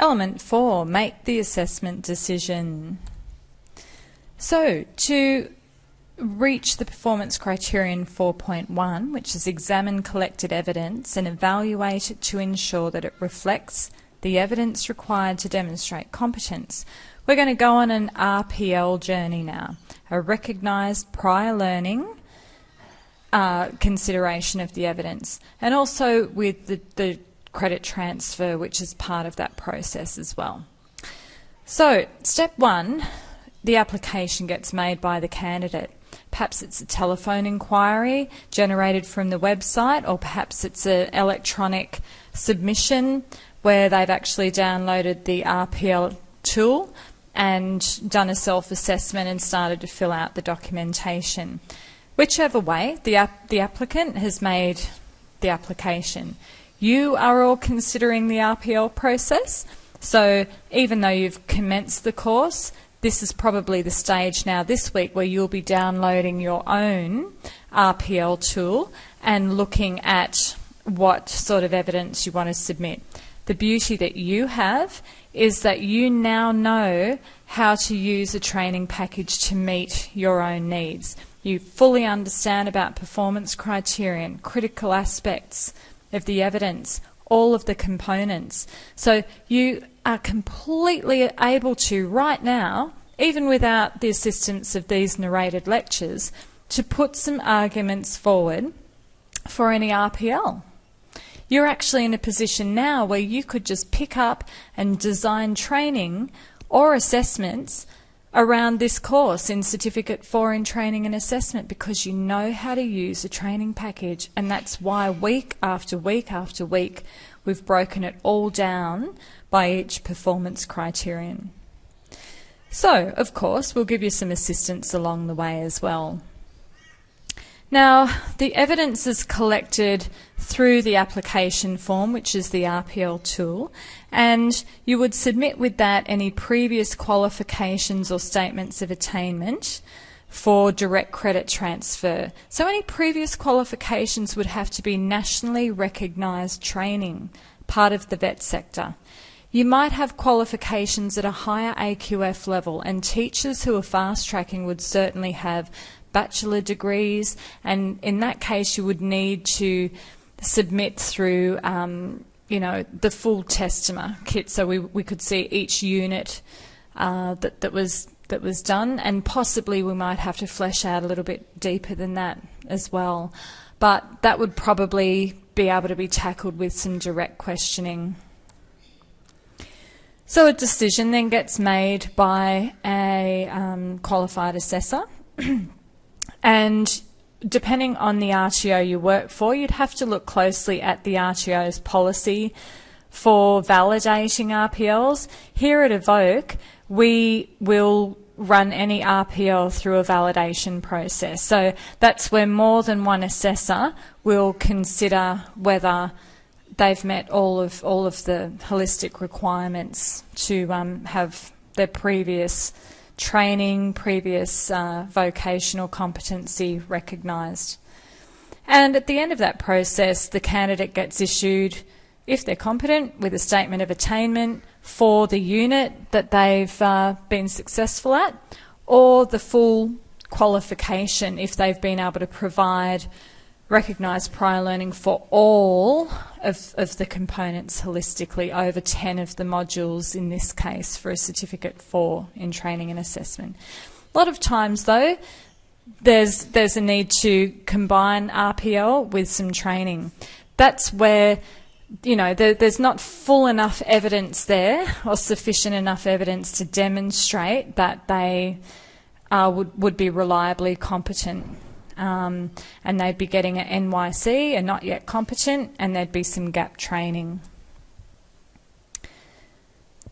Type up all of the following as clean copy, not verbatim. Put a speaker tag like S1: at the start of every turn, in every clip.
S1: Element 4, make the assessment decision. So, to reach the performance criterion 4.1, which is examine collected evidence and evaluate it to ensure that it reflects the evidence required to demonstrate competence, we're going to go on an RPL journey now, a recognised prior learning consideration of the evidence, and also with the credit transfer, which is part of that process as well. So, step 1, the application gets made by the candidate. Perhaps it's a telephone inquiry generated from the website, or perhaps it's an electronic submission where they've actually downloaded the RPL tool and done a self-assessment and started to fill out the documentation. Whichever way, the applicant has made the application. You are all considering the RPL process, so even though you've commenced the course, this is probably the stage now this week where you'll be downloading your own RPL tool and looking at what sort of evidence you want to submit. The beauty that you have is that you now know how to use a training package to meet your own needs. You fully understand about performance criterion, critical aspects of the evidence, all of the components. So you are completely able to, right now, even without the assistance of these narrated lectures, to put some arguments forward for any RPL. You're actually in a position now where you could just pick up and design training or assessments around this course in Certificate 4 in Training and Assessment, because you know how to use a training package, and that's why week after week after week we've broken it all down by each performance criterion. So, of course, we'll give you some assistance along the way as well. Now, the evidence is collected through the application form, which is the RPL tool, and you would submit with that any previous qualifications or statements of attainment for direct credit transfer. So any previous qualifications would have to be nationally recognised training, part of the vet sector. You might have qualifications at a higher AQF level, and teachers who are fast-tracking would certainly have bachelor degrees, and in that case you would need to submit through the full Testament kit, so we could see each unit that was done, and possibly we might have to flesh out a little bit deeper than that as well. But that would probably be able to be tackled with some direct questioning. So a decision then gets made by a qualified assessor. And depending on the RTO you work for, you'd have to look closely at the RTO's policy for validating RPLs. Here at Evoke, we will run any RPL through a validation process. So that's where more than one assessor will consider whether they've met all of the holistic requirements to have their previous training, previous vocational competency recognised. And at the end of that process, the candidate gets issued, if they're competent, with a statement of attainment for the unit that they've been successful at, or the full qualification if they've been able to provide recognised prior learning for all of the components holistically, over 10 of the modules in this case for a Certificate 4 in Training and Assessment. A lot of times though, there's a need to combine RPL with some training. That's where, you know, there's not full enough evidence there, or sufficient enough evidence to demonstrate that they would be reliably competent. And they'd be getting an NYC and not yet competent, and there'd be some gap training.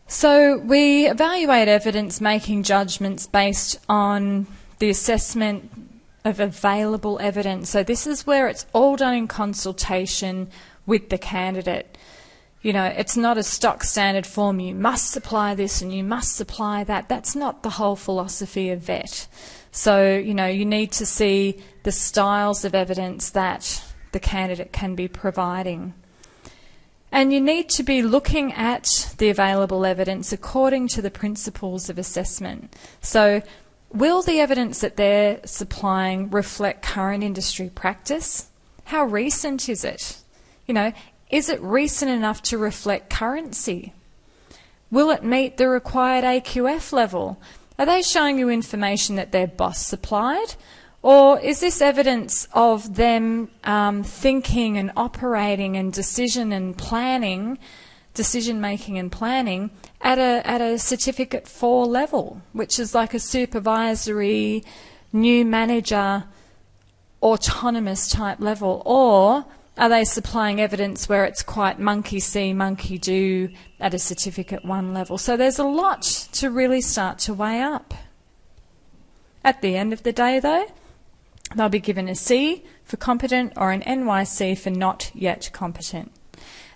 S1: So we evaluate evidence, making judgments based on the assessment of available evidence. So this is where it's all done in consultation with the candidate. You know, it's not a stock standard form, you must supply this and you must supply that. That's not the whole philosophy of VET. So, you know, you need to see the styles of evidence that the candidate can be providing. And you need to be looking at the available evidence according to the principles of assessment. So, will the evidence that they're supplying reflect current industry practice? How recent is it? You know, is it recent enough to reflect currency? Will it meet the required AQF level? Are they showing you information that their boss supplied? Or is this evidence of them thinking and operating and decision making and planning at a certificate 4 level, which is like a supervisory, new manager, autonomous type level? Or are they supplying evidence where it's quite monkey see, monkey do at a certificate 1 level? So there's a lot to really start to weigh up. At the end of the day though, they'll be given a C for competent or an NYC for not yet competent.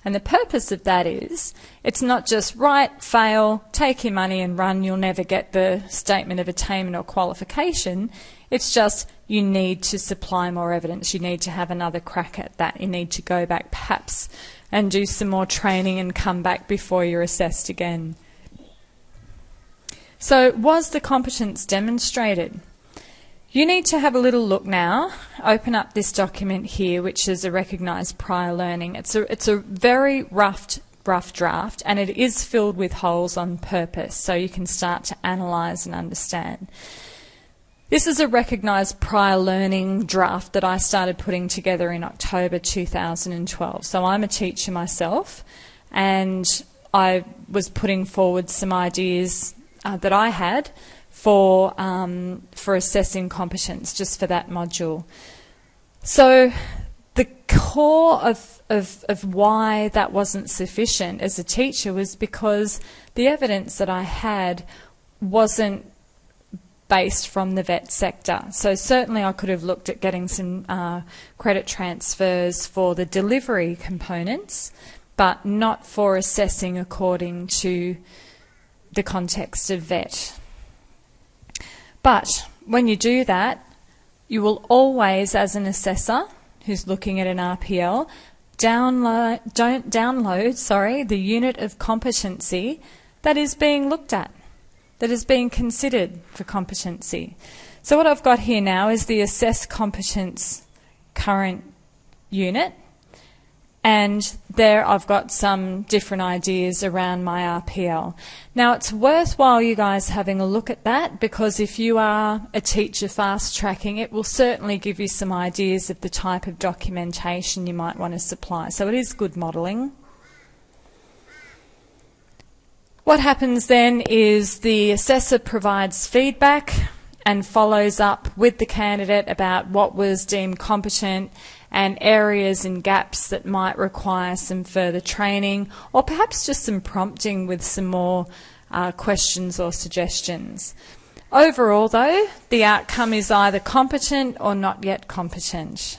S1: And the purpose of that is, it's not just write, fail, take your money and run, you'll never get the statement of attainment or qualification. It's just you need to supply more evidence. You need to have another crack at that. You need to go back perhaps and do some more training and come back before you're assessed again. So was the competence demonstrated? You need to have a little look now. Open up this document here, which is a recognised prior learning. It's a very rough draft, and it is filled with holes on purpose, so you can start to analyse and understand. This is a recognised prior learning draft that I started putting together in October 2012. So I'm a teacher myself, and I was putting forward some ideas that I had for assessing competence, just for that module. So the core of why that wasn't sufficient as a teacher was because the evidence that I had wasn't based from the vet sector. So certainly I could have looked at getting some credit transfers for the delivery components, but not for assessing according to the context of vet. But when you do that, you will always, as an assessor who's looking at an RPL, download the unit of competency that is being looked at, that is being considered for competency. So what I've got here now is the assess competence current unit, and there I've got some different ideas around my RPL. Now it's worthwhile you guys having a look at that, because if you are a teacher fast tracking, it will certainly give you some ideas of the type of documentation you might want to supply. So it is good modelling. What happens then is the assessor provides feedback and follows up with the candidate about what was deemed competent and areas and gaps that might require some further training, or perhaps just some prompting with some more questions or suggestions. Overall though, the outcome is either competent or not yet competent.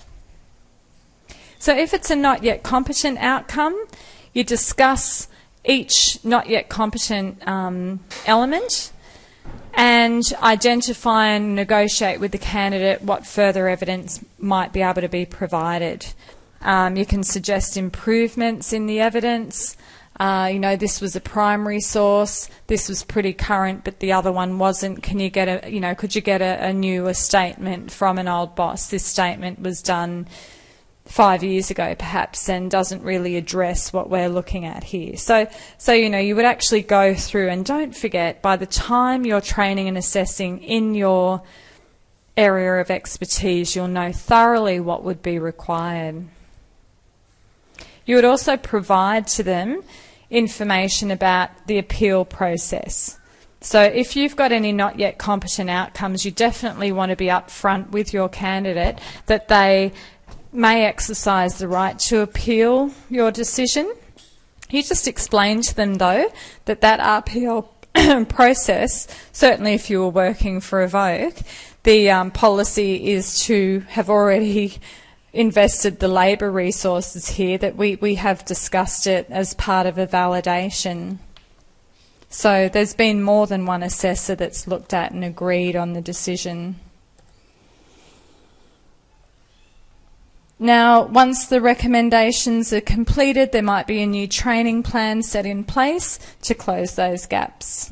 S1: So if it's a not yet competent outcome, you discuss each not yet competent element and identify and negotiate with the candidate what further evidence might be able to be provided. You can suggest improvements in the evidence. This was a primary source, this was pretty current, but the other one wasn't. Can you get could you get a newer statement from an old boss? This statement was done 5 years ago perhaps and doesn't really address what we're looking at here. So you would actually go through, and don't forget, by the time you're training and assessing in your area of expertise, you'll know thoroughly what would be required. You would also provide to them information about the appeal process. So if you've got any not yet competent outcomes, you definitely want to be upfront with your candidate that they may exercise the right to appeal your decision. You just explain to them though that RPL process, certainly if you were working for Evoke, the policy is to have already invested the labour resources here, that we have discussed it as part of a validation. So there's been more than one assessor that's looked at and agreed on the decision. Now, once the recommendations are completed, there might be a new training plan set in place to close those gaps.